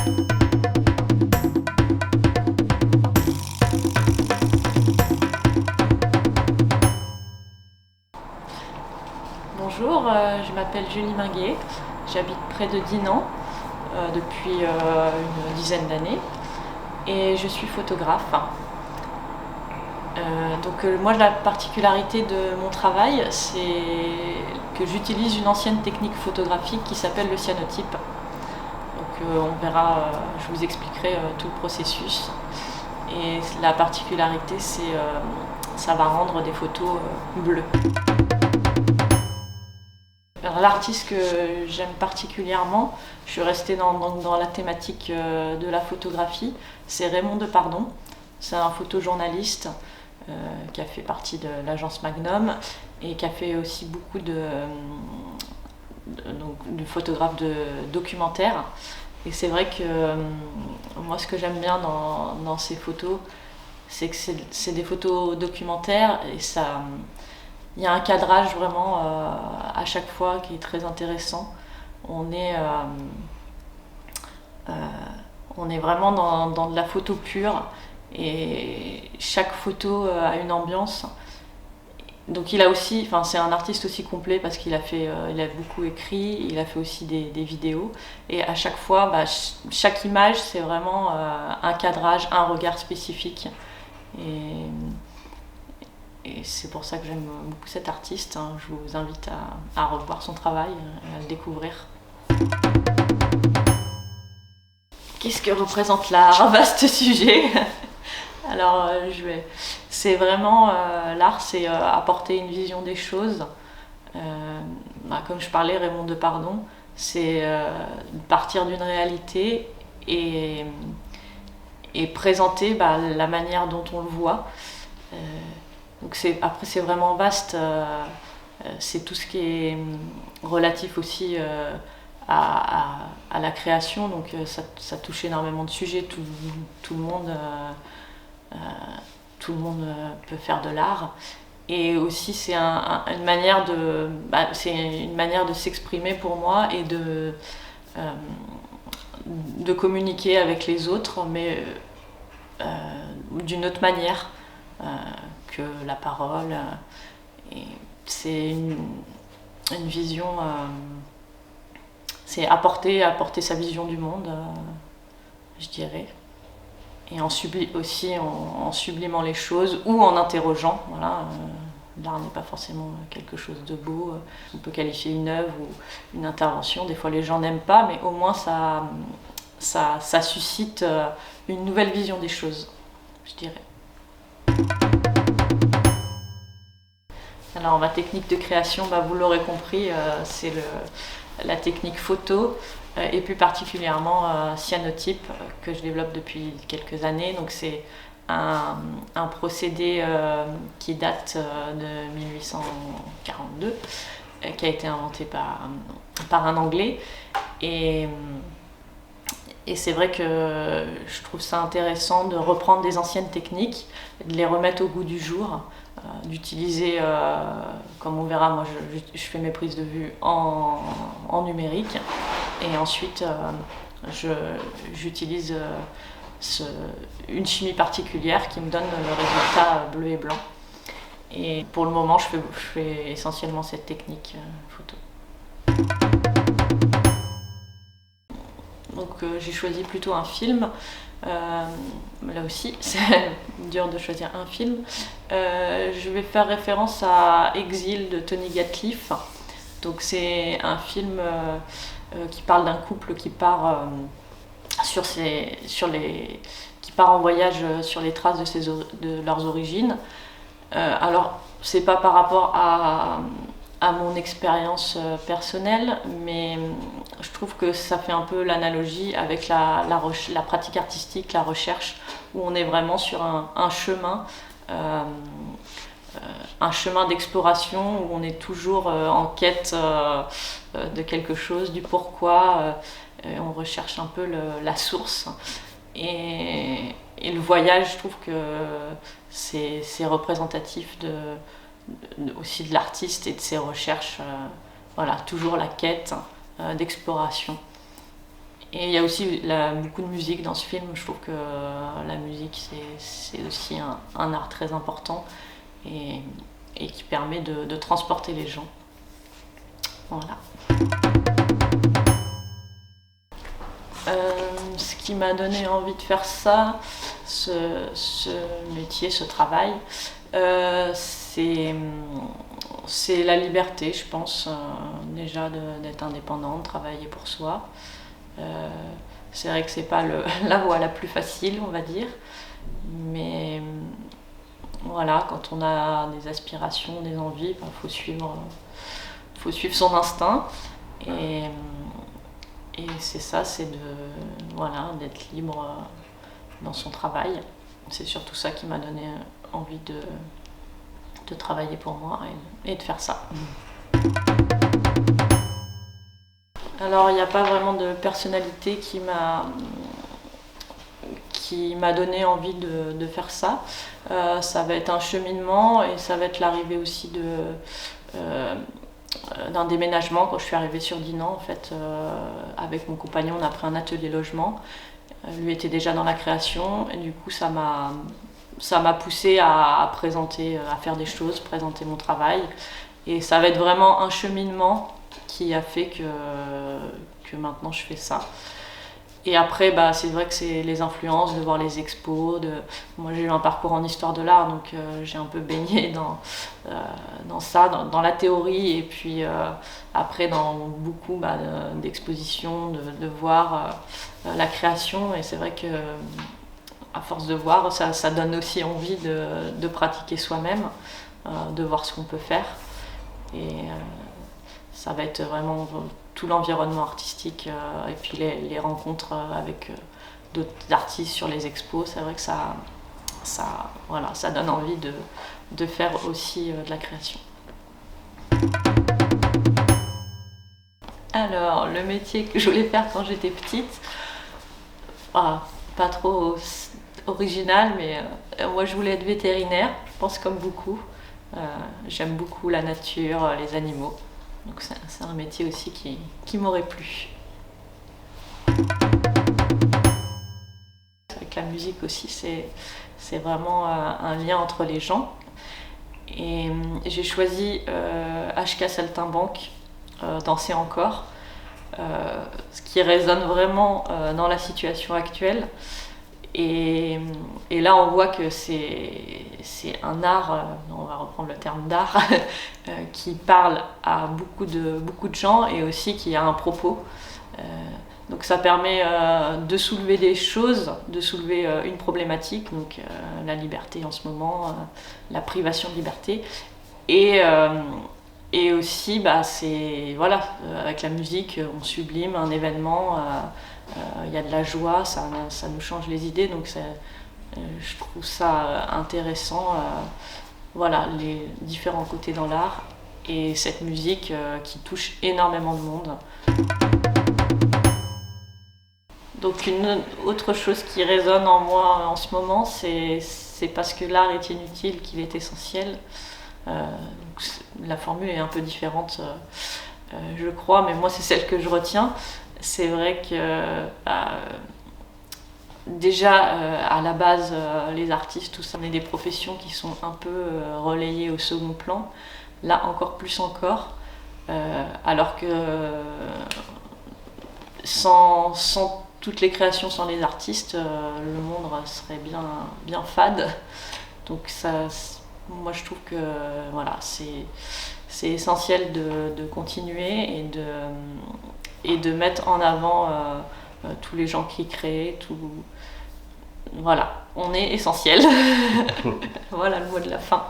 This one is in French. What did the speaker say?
Bonjour, je m'appelle Julie Minguet, j'habite près de Dinan depuis une dizaine d'années et je suis photographe. Moi, la particularité de mon travail, c'est que j'utilise une ancienne technique photographique qui s'appelle le cyanotype. On verra, je vous expliquerai tout le processus. Et la particularité, c'est ça va rendre des photos bleues. L'artiste que j'aime particulièrement, je suis restée dans la thématique de la photographie, c'est Raymond Depardon. C'est un photojournaliste qui a fait partie de l'agence Magnum et qui a fait aussi beaucoup de photographes de documentaires. Et c'est vrai que moi, ce que j'aime bien dans ces photos, c'est que c'est des photos documentaires et il y a un cadrage vraiment à chaque fois qui est très intéressant. On est vraiment dans de la photo pure et chaque photo a une ambiance. Donc c'est un artiste aussi complet parce qu'il a beaucoup écrit, il a fait aussi des vidéos. Et à chaque fois, chaque image, c'est vraiment un cadrage, un regard spécifique. Et c'est pour ça que j'aime beaucoup cet artiste. Je vous invite à revoir son travail et à le découvrir. Qu'est-ce que représente l'art? Vaste sujet. Alors, c'est vraiment l'art, c'est apporter une vision des choses. Comme je parlais, Raymond Depardon, c'est partir d'une réalité et présenter la manière dont on le voit. Donc après, c'est vraiment vaste. C'est tout ce qui est relatif aussi à la création. Donc ça touche énormément de sujets. Tout le monde peut faire de l'art. Et aussi, c'est une manière de s'exprimer pour moi et de communiquer avec les autres, mais d'une autre manière que la parole. Et c'est une vision, c'est apporter sa vision du monde, je dirais. Et en sublimant les choses ou en interrogeant. Voilà, l'art n'est pas forcément quelque chose de beau. On peut qualifier une œuvre ou une intervention. Des fois, les gens n'aiment pas, mais au moins ça suscite une nouvelle vision des choses, je dirais. Alors, ma technique de création, vous l'aurez compris, c'est la technique photo. Et plus particulièrement cyanotype que je développe depuis quelques années. Donc c'est un procédé qui date de 1842, qui a été inventé par un Anglais. Et c'est vrai que je trouve ça intéressant de reprendre des anciennes techniques, de les remettre au goût du jour, d'utiliser, comme on verra, moi je fais mes prises de vue en numérique. Et ensuite, j'utilise une chimie particulière qui me donne le résultat bleu et blanc. Et pour le moment, je fais essentiellement cette technique photo. Donc j'ai choisi plutôt un film. Là aussi, c'est dur de choisir un film. Je vais faire référence à Exil de Tony Gatliff. Donc c'est un film qui parle d'un couple qui part qui part en voyage sur les traces de leurs origines. Alors c'est pas par rapport à mon expérience personnelle, mais je trouve que ça fait un peu l'analogie avec la pratique artistique, la recherche, où on est vraiment sur un chemin d'exploration où on est toujours en quête de quelque chose, du pourquoi, on recherche un peu la source. Et le voyage, je trouve que c'est représentatif aussi de l'artiste et de ses recherches. Voilà, toujours la quête d'exploration. Et il y a aussi beaucoup de musique dans ce film. Je trouve que la musique, c'est aussi un art très important et qui permet de transporter les gens. Voilà. Ce qui m'a donné envie de faire ça, ce métier, ce travail, c'est la liberté, je pense, déjà d'être indépendant, de travailler pour soi. C'est vrai que c'est pas la voie la plus facile, on va dire, mais voilà, quand on a des aspirations, des envies, faut suivre son instinct. Et c'est ça, c'est d'être libre dans son travail. C'est surtout ça qui m'a donné envie de travailler pour moi et de faire ça. Alors, il n'y a pas vraiment de personnalité qui m'a donné envie de faire ça. Ça va être un cheminement et ça va être l'arrivée aussi d'un déménagement. Quand je suis arrivée sur Dinan, en fait, avec mon compagnon, on a pris un atelier logement. Lui était déjà dans la création et du coup ça m'a poussée à présenter, à faire des choses, présenter mon travail. Et ça va être vraiment un cheminement qui a fait que maintenant je fais ça. Et après, c'est vrai que c'est les influences, de voir les expos. Moi, j'ai eu un parcours en histoire de l'art, donc j'ai un peu baigné dans ça, dans la théorie, et puis après dans beaucoup d'expositions, de voir la création. Et c'est vrai que à force de voir, ça donne aussi envie de pratiquer soi-même, de voir ce qu'on peut faire. Et ça va être vraiment tout l'environnement artistique et puis les rencontres avec d'autres artistes sur les expos. C'est vrai que ça donne envie de faire aussi de la création. Alors, le métier que je voulais faire quand j'étais petite, pas trop original, mais moi je voulais être vétérinaire, je pense comme beaucoup. J'aime beaucoup la nature, les animaux. Donc c'est un métier aussi qui m'aurait plu. Avec la musique aussi, c'est vraiment un lien entre les gens. Et j'ai choisi HK Saltimbanque, Danser encore, ce qui résonne vraiment dans la situation actuelle. Et là, on voit que c'est un art, on va reprendre le terme d'art, qui parle à beaucoup de gens et aussi qui a un propos. Donc ça permet de soulever des choses, de soulever une problématique, donc la liberté en ce moment, la privation de liberté. Et aussi, avec la musique, on sublime un événement. Il y a de la joie, ça nous change les idées, donc je trouve ça intéressant, les différents côtés dans l'art et cette musique qui touche énormément de monde. Donc une autre chose qui résonne en moi en ce moment, c'est parce que l'art est inutile qu'il est essentiel. La formule est un peu différente, je crois, mais moi c'est celle que je retiens. C'est vrai que déjà à la base, les artistes, tout ça, on est des professions qui sont un peu relayées au second plan. Là encore plus encore, alors que sans toutes les créations, sans les artistes, le monde serait bien fade. Donc moi je trouve que c'est essentiel de continuer et de mettre en avant tous les gens qui créent, on est essentiel. Voilà le mot de la fin.